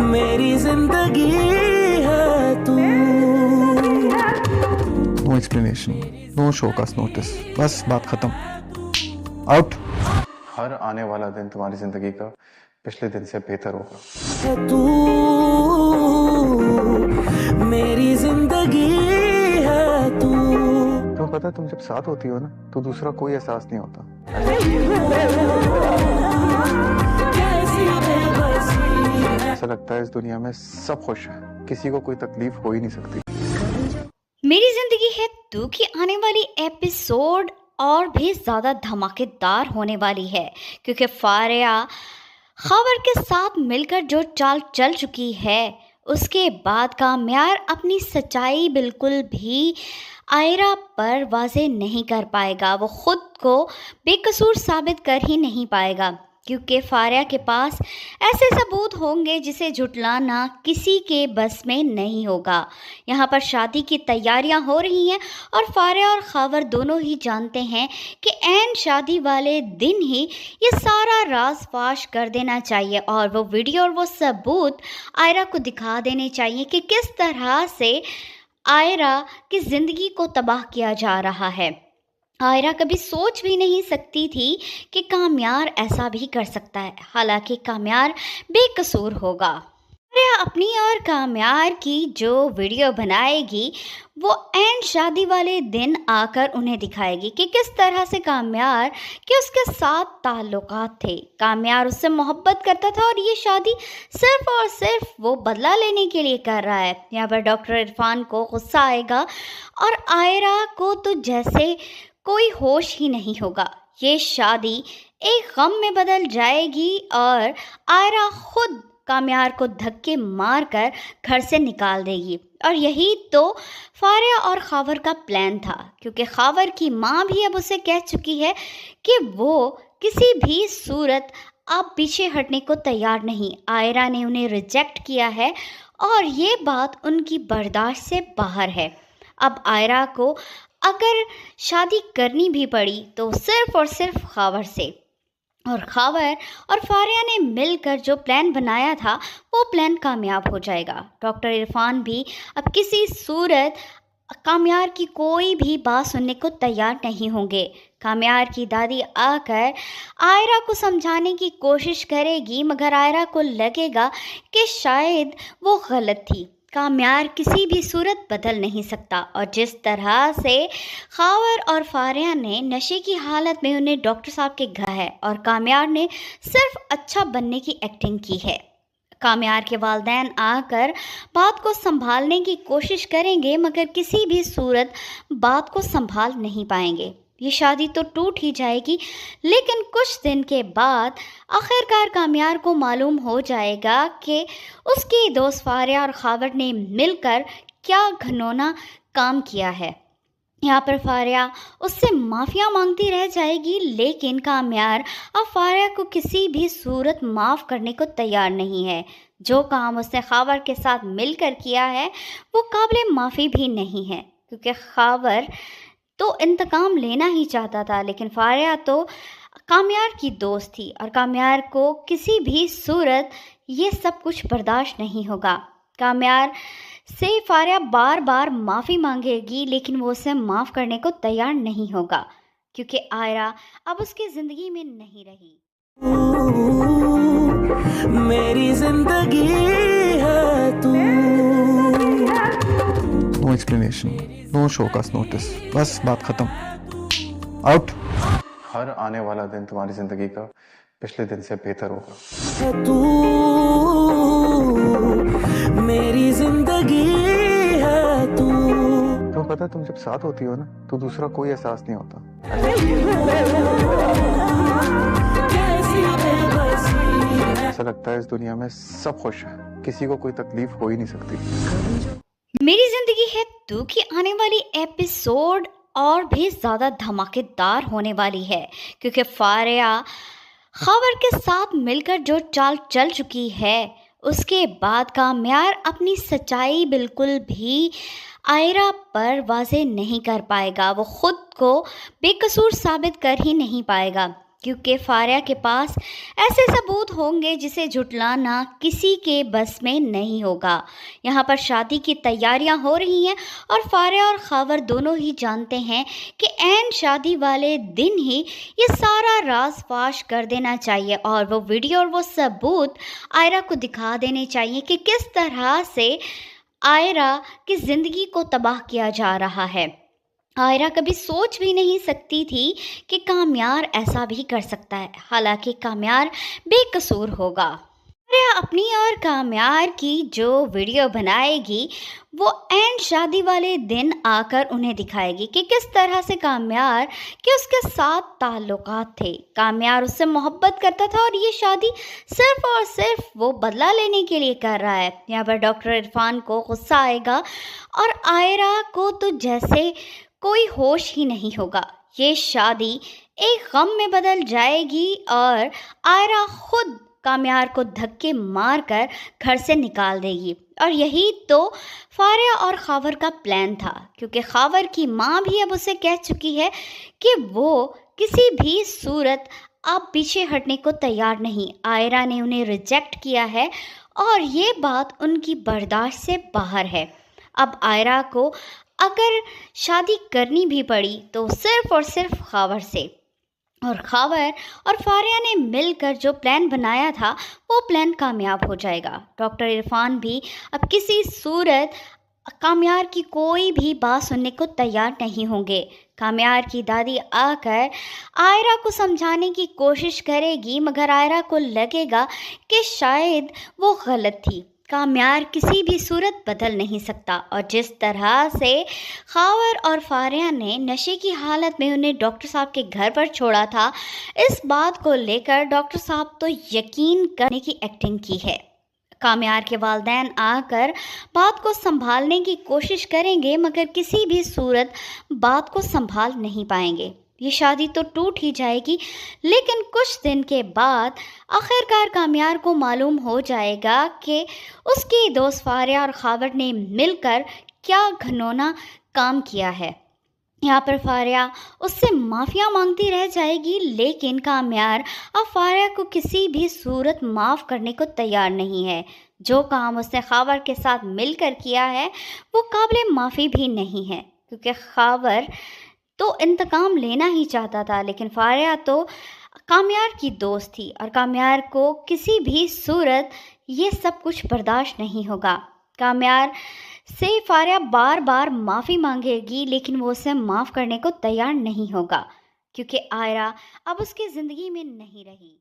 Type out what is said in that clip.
मेरी जिंदगी है तू। No explanation, no show cause notice, बस बात खत्म। आउट। हर आने वाला दिन तुम्हारी जिंदगी का पिछले दिन से बेहतर होगा। है तू मेरी जिंदगी है तू। तुम्हें पता है तुम जब साथ होती हो ना तो दूसरा कोई एहसास नहीं होता। ऐसा लगता है इस दुनिया में सब खुश है, किसी को कोई तकलीफ हो ही नहीं सकती। मेरी जिंदगी है तू की आने वाली एपिसोड और भी ज़्यादा धमाकेदार होने वाली है, क्योंकि फारिया खबर के साथ मिलकर जो चाल चल चुकी है उसके बाद काम्यार अपनी सच्चाई बिल्कुल भी आयरा पर वाज़ेह नहीं कर पाएगा। वो ख़ुद को बेकसूर साबित कर ही नहीं पाएगा, क्योंकि फारिया के पास ऐसे सबूत होंगे जिसे झुटलाना किसी के बस में नहीं होगा। यहाँ पर शादी की तैयारियां हो रही हैं और फारिया और खावर दोनों ही जानते हैं कि ऐन शादी वाले दिन ही ये सारा राज फाश कर देना चाहिए और वो वीडियो और वो सबूत आयरा को दिखा देने चाहिए कि किस तरह से आयरा की ज़िंदगी को तबाह किया जा रहा है। आयरा कभी सोच भी नहीं सकती थी कि काम्यार ऐसा भी कर सकता है, हालांकि काम्यार बेकसूर होगा। आयरा अपनी और काम्यार की जो वीडियो बनाएगी वो ऐन शादी वाले दिन आकर उन्हें दिखाएगी कि किस तरह से काम्यार के उसके साथ ताल्लुकात थे। काम्यार उससे मोहब्बत करता था और ये शादी सिर्फ और सिर्फ वो बदला लेने के लिए कर रहा है। यहाँ पर डॉक्टर इरफान को गुस्सा आएगा और आयरा को तो जैसे कोई होश ही नहीं होगा। ये शादी एक गम में बदल जाएगी और आयरा खुद काम्यार को धक्के मारकर घर से निकाल देगी। और यही तो फारिया और खावर का प्लान था, क्योंकि खावर की माँ भी अब उसे कह चुकी है कि वो किसी भी सूरत अब पीछे हटने को तैयार नहीं। आयरा ने उन्हें रिजेक्ट किया है और ये बात उनकी बर्दाश्त से बाहर है। अब आयरा को अगर शादी करनी भी पड़ी तो सिर्फ और सिर्फ खावर से, और खावर और फारिया ने मिलकर जो प्लान बनाया था वो प्लान कामयाब हो जाएगा। डॉक्टर इरफान भी अब किसी सूरत काम्यार की कोई भी बात सुनने को तैयार नहीं होंगे। काम्यार की दादी आकर आयरा को समझाने की कोशिश करेगी, मगर आयरा को लगेगा कि शायद वो गलत थी। काम्यार किसी भी सूरत बदल नहीं सकता, और जिस तरह से खावर और फारिया ने नशे की हालत में उन्हें डॉक्टर साहब के घर है और काम्यार ने सिर्फ अच्छा बनने की एक्टिंग की है। काम्यार के वालिदैन आकर बात को संभालने की कोशिश करेंगे, मगर किसी भी सूरत बात को संभाल नहीं पाएंगे। ये शादी तो टूट ही जाएगी, लेकिन कुछ दिन के बाद आखिरकार काम्यार को मालूम हो जाएगा कि उसके दोस्त फारिया और खावर ने मिलकर क्या घिनौना काम किया है। यहाँ पर फारिया उससे माफ़िया मांगती रह जाएगी, लेकिन काम्यार अब फारिया को किसी भी सूरत माफ़ करने को तैयार नहीं है। जो काम उसने खावर के साथ मिलकर किया है वो काबिल माफ़ी भी नहीं है, क्योंकि खावर तो इंतकाम लेना ही चाहता था, लेकिन फारिया तो काम्यार की दोस्त थी और काम्यार को किसी भी सूरत ये सब कुछ बर्दाश्त नहीं होगा। काम्यार से फारिया बार बार माफ़ी मांगेगी, लेकिन वो उसे माफ़ करने को तैयार नहीं होगा, क्योंकि आयरा अब उसकी ज़िंदगी में नहीं रही। मेरी जिंदगी है तू। No explanation, no show cause notice, बस बात खत्म। आउट। हर आने वाला दिन तुम्हारी जिंदगी का पिछले दिन से बेहतर होगा। है तू मेरी जिंदगी है तू। तुम्हें पता है तुम जब साथ होती हो ना तो दूसरा कोई एहसास नहीं होता। ऐसा लगता है इस दुनिया में सब खुश है, किसी को कोई तकलीफ हो ही नहीं सकती। मेरी जिंदगी है तू की आने वाली एपिसोड और भी ज़्यादा धमाकेदार होने वाली है, क्योंकि फारिया खबर के साथ मिलकर जो चाल चल चुकी है उसके बाद काम्यार अपनी सच्चाई बिल्कुल भी आयरा पर वाज़ेह नहीं कर पाएगा। वो ख़ुद को बेकसूर साबित कर ही नहीं पाएगा, क्योंकि फारिया के पास ऐसे सबूत होंगे जिसे झुटलाना किसी के बस में नहीं होगा। यहाँ पर शादी की तैयारियां हो रही हैं और फारिया और खावर दोनों ही जानते हैं कि ऐन शादी वाले दिन ही ये सारा राज फाश कर देना चाहिए और वो वीडियो और वो सबूत आयरा को दिखा देने चाहिए कि किस तरह से आयरा की ज़िंदगी को तबाह किया जा रहा है। आयरा कभी सोच भी नहीं सकती थी कि काम्यार ऐसा भी कर सकता है, हालांकि काम्यार बेकसूर होगा। आयरा अपनी और काम्यार की जो वीडियो बनाएगी वो एंड शादी वाले दिन आकर उन्हें दिखाएगी कि किस तरह से काम्यार के उसके साथ ताल्लुकात थे। काम्यार उससे मोहब्बत करता था और ये शादी सिर्फ और सिर्फ वो बदला लेने के लिए कर रहा है। यहाँ पर डॉक्टर इरफान को गुस्सा आएगा और आयरा को तो जैसे कोई होश ही नहीं होगा। ये शादी एक गम में बदल जाएगी और आयरा खुद काम्यार को धक्के मारकर घर से निकाल देगी। और यही तो फारिया और खावर का प्लान था, क्योंकि खावर की माँ भी अब उसे कह चुकी है कि वो किसी भी सूरत अब पीछे हटने को तैयार नहीं। आयरा ने उन्हें रिजेक्ट किया है और ये बात उनकी बर्दाश्त से बाहर है। अब आयरा को अगर शादी करनी भी पड़ी तो सिर्फ और सिर्फ खावर से, और खावर और फारिया ने मिलकर जो प्लान बनाया था वो प्लान कामयाब हो जाएगा। डॉक्टर इरफान भी अब किसी सूरत काम्यार की कोई भी बात सुनने को तैयार नहीं होंगे। काम्यार की दादी आकर आयरा को समझाने की कोशिश करेगी, मगर आयरा को लगेगा कि शायद वो गलत थी। काम्यार किसी भी सूरत बदल नहीं सकता। और जिस तरह से खावर और फारिया ने नशे की हालत में उन्हें डॉक्टर साहब के घर पर छोड़ा था, इस बात को लेकर डॉक्टर साहब तो यकीन करने की एक्टिंग की है। काम्यार के वालिदैन आकर बात को संभालने की कोशिश करेंगे, मगर किसी भी सूरत बात को संभाल नहीं पाएंगे। ये शादी तो टूट ही जाएगी, लेकिन कुछ दिन के बाद आखिरकार काम्यार को मालूम हो जाएगा कि उसके दोस्त फारिया और खावर ने मिलकर क्या घिनौना काम किया है। यहाँ पर फारिया उससे माफ़िया मांगती रह जाएगी, लेकिन काम्यार अब फारिया को किसी भी सूरत माफ़ करने को तैयार नहीं है। जो काम उसने खावर के साथ मिलकर किया है वो काबिल माफ़ी भी नहीं है, क्योंकि खावर तो इंतकाम लेना ही चाहता था, लेकिन फारिया तो काम्यार की दोस्त थी और काम्यार को किसी भी सूरत ये सब कुछ बर्दाश्त नहीं होगा। काम्यार से फारिया बार बार माफ़ी मांगेगी, लेकिन वो उसे माफ़ करने को तैयार नहीं होगा, क्योंकि आयरा अब उसकी ज़िंदगी में नहीं रही।